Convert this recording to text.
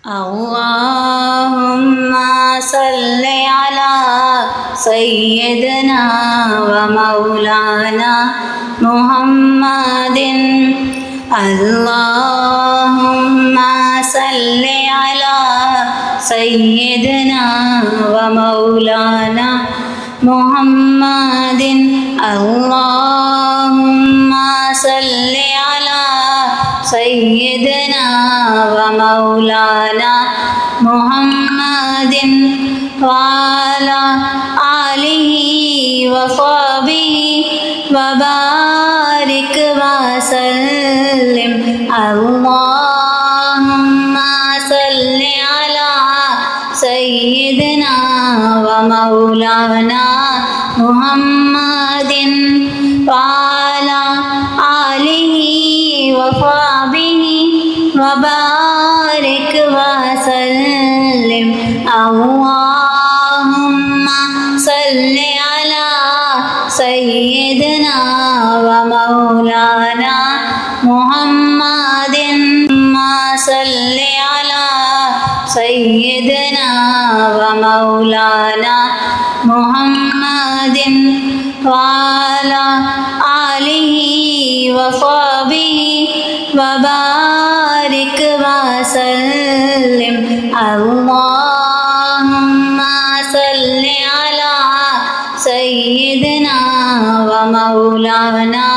اللهم صل على سيدنا ومولانا محمد. اللهم صل على سيدنا ومولانا محمد. اللهم صل على سيدنا ومولانا محمد وعلى آله وصحبه وبارك وسلم. اللهم صل على سيدنا ومولانا محمد وعلى آله وصحبه وبارك وسلم. اللهم صل على سيدنا ومولانا محمد. صل على سيدنا ومولانا محمد وعلى آله وصحبه وبارك وسلم. اللهم صل على سيدنا ومولانا